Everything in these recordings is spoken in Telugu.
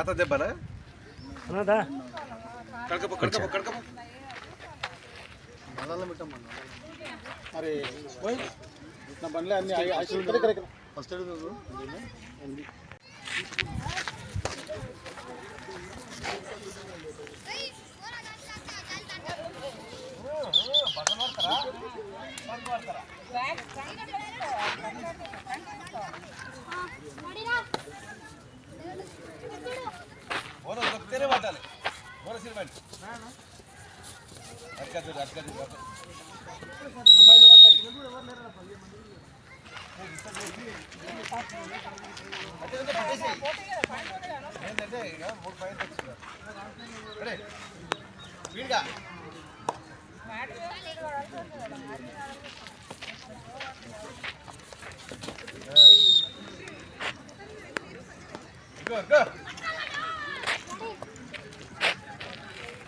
పాత దెబ్బనా అరే నా బండ్లే అన్ని ఫస్ట్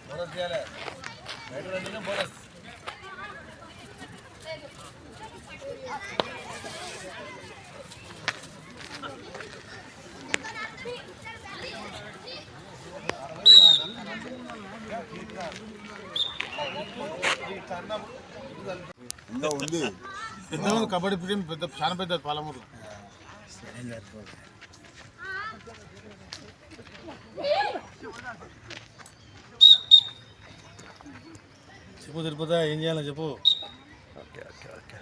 బోనస్ చేయాలి బోనస్ ఇంకా ఉంది. కబడ్డీ టీం పెద్ద చాలా పెద్ద పాలమూరులో. చెప్పు తిరుపతి ఏం చేయాలో చెప్పు. ఓకే ఓకే ఓకే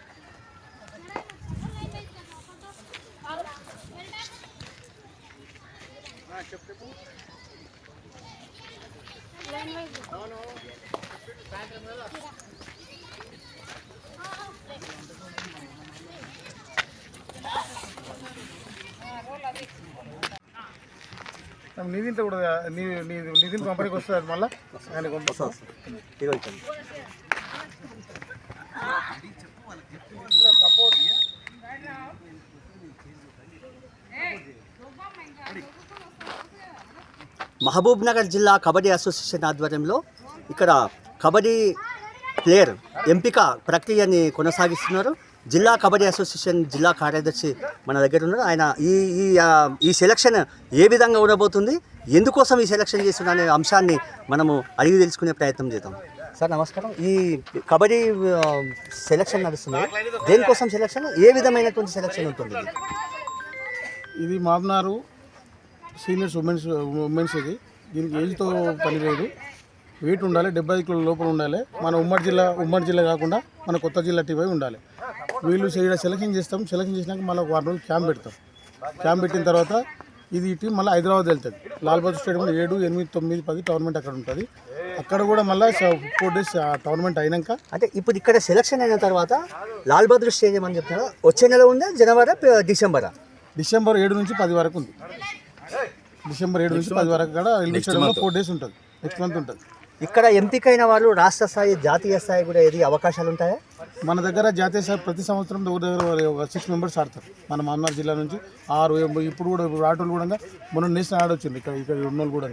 నీ దీంట్లో కూడా నీ దీంట్లో కంపెనీకి వస్తుంది మళ్ళీ ఆయన మహబూబ్ నగర్ జిల్లా కబడ్డీ అసోసియేషన్ ఆధ్వర్యంలో ఇక్కడ కబడ్డీ ప్లేయర్ ఎంపిక ప్రక్రియని కొనసాగిస్తున్నారు. జిల్లా కబడ్డీ అసోసియేషన్ జిల్లా కార్యదర్శి మన దగ్గర ఉన్నారు. ఆయన ఈ సెలక్షన్ ఏ విధంగా ఉండబోతుంది, ఎందుకోసం ఈ సెలక్షన్ చేస్తున్న అనే అంశాన్ని మనము అడిగి తెలుసుకునే ప్రయత్నం చేద్దాం. సార్ నమస్కారం. ఈ కబడ్డీ సెలక్షన్ నడుస్తుంది, దేనికోసం సెలక్షన్, ఏ విధమైనటువంటి సెలక్షన్ ఉంటుంది? ఇది మాబ్నారు సీనియర్స్ ఉమెన్స్ ఇది. దీనికి ఏజ్తో పని లేదు, వెయిట్ ఉండాలి, 70 కిలోల లోపల ఉండాలి. మన ఉమ్మడి జిల్లా కాకుండా మన కొత్త జిల్లా టీవై ఉండాలి. వీళ్ళు సెలక్షన్ చేస్తాం. సెలక్షన్ చేసినాక మళ్ళీ 1 రోజులు క్యాంప్ పెడతాం. క్యాంప్ పెట్టిన తర్వాత ఇది టీం మళ్ళీ హైదరాబాద్ వెళ్తుంది. లాల్ బహదూర్ స్టేడియంలో 7, 8, 9, 10 టోర్నమెంట్ అక్కడ ఉంటుంది. అక్కడ కూడా మళ్ళీ 4 డేస్ టోర్నమెంట్ అయినాక, అంటే ఇప్పుడు ఇక్కడ సెలక్షన్ అయిన తర్వాత లాల్ బహదూర్ స్టేడియం అని చెప్తున్నారు. వచ్చే నెల ఉందా, జనవరి డిసెంబర్ 7 నుంచి 10 వరకు ఉంది. డిసెంబర్ 7 నుంచి 10 వరకు కూడా 4 డేస్ ఉంటుంది. నెక్స్ట్ మంత్ ఉంటుంది. ఇక్కడ ఎంపికైన వాళ్ళు రాష్ట్ర స్థాయి, జాతీయ స్థాయి కూడా ఏది అవకాశాలు ఉంటాయా? మన దగ్గర జాతీయ స్థాయి ప్రతి సంవత్సరం ఒక 6 మెంబర్స్ ఆడతారు. మన మామనార్ జిల్లా నుంచి 6. ఇప్పుడు కూడా ఆటోలు కూడా మొన్న నేషనల్ ఆడొచ్చింది. ఇక్కడ ఉన్నోళ్ళు కూడా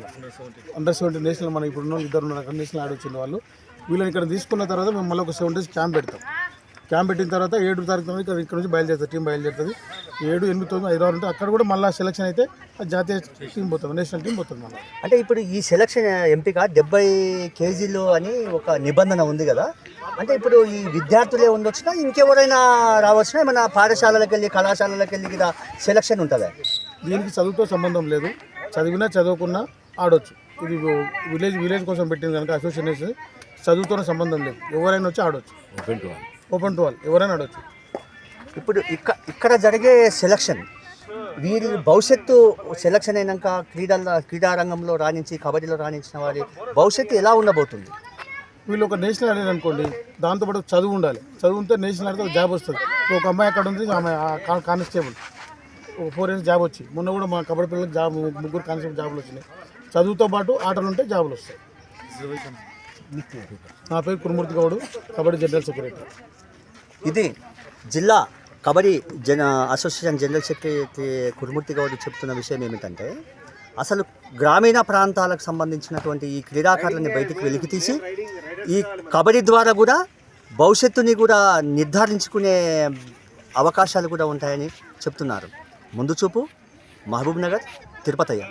అండర్ 17 నేషనల్, మన ఇప్పుడు ఉన్న 2 ఉన్నారు అక్కడ నేషనల్ ఆడొచ్చింది వాళ్ళు. వీళ్ళని ఇక్కడ తీసుకున్న తర్వాత మేము మళ్ళీ ఒక 7 డేస్ క్యాంప్ పెడతాం. క్యాంప్ పెట్టిన తర్వాత 7 తారీఖు ఇక్కడ నుంచి బయలుదేరుతుంది. టీం బయలుదేరుతుంది. 7, 8, 9, 5 ఉంటుంది. అక్కడ కూడా మళ్ళీ సెలక్షన్ అయితే జాతీయ టీం పోతాం, నేషనల్ టీం పోతుంది మళ్ళీ. అంటే ఇప్పుడు ఈ సెలక్షన్ ఎంపిక 70 కేజీలు అని ఒక నిబంధన ఉంది కదా, అంటే ఇప్పుడు ఈ విద్యార్థులే ఉండొచ్చునా, ఇంకెవరైనా రావచ్చునా, మన పాఠశాలలకు వెళ్ళి కళాశాలలకు వెళ్ళి ఇలా సెలక్షన్ ఉంటుందా? దీనికి చదువుతో సంబంధం లేదు. చదివినా చదువుకున్నా ఆడొచ్చు. ఇది విలేజ్ కోసం పెట్టింది కనుక అసోసియేషన్ చదువుతోనే సంబంధం లేదు. ఎవరైనా వచ్చి ఆడొచ్చు. ఓపెన్ టు ఆల్ ఎవరైనా ఆడొచ్చు. ఇప్పుడు ఇక్కడ జరిగే సెలక్షన్, వీరి భవిష్యత్తు సెలక్షన్ అయినాక క్రీడారంగంలో రాణించి కబడ్డీలో రాణించిన వారి భవిష్యత్తు ఎలా ఉండబోతుంది? వీళ్ళు ఒక నేషనల్ ఆడారు అనుకోండి, దాంతోపాటు చదువు ఉండాలి. చదువు ఉంటే నేషనల్ ఆడితే ఒక జాబ్ వస్తుంది. ఒక అమ్మాయి అక్కడ ఉంది, ఆమె కానిస్టేబుల్, ఒక 4 ఇయర్స్ జాబ్ వచ్చి మొన్న కూడా మా కబడ్డీ పిల్లలకు జాబ్ 3 కానిస్టేబుల్ జాబులు వచ్చినాయి. చదువుతో పాటు ఆటలు ఉంటే జాబులు వస్తాయి. నా పేరు కురుమూర్తి గౌడ్, కబడ్డీ జనరల్ సెక్రటరీ. ఇది జిల్లా kabaddi association general secretary Kurumurthy Goud చెప్తున్న విషయం ఏమిటంటే, అసలు గ్రామీణ ప్రాంతాలకు సంబంధించినటువంటి ఈ క్రీడాకారులని బయటికి వెలికితీసి ఈ కబడ్డీ ద్వారా కూడా భవిష్యత్తుని కూడా నిర్ధారించుకునే అవకాశాలు కూడా ఉంటాయని చెప్తున్నారు. ముందు చూపు, మహబూబ్ నగర్, తిరుపతయ్య.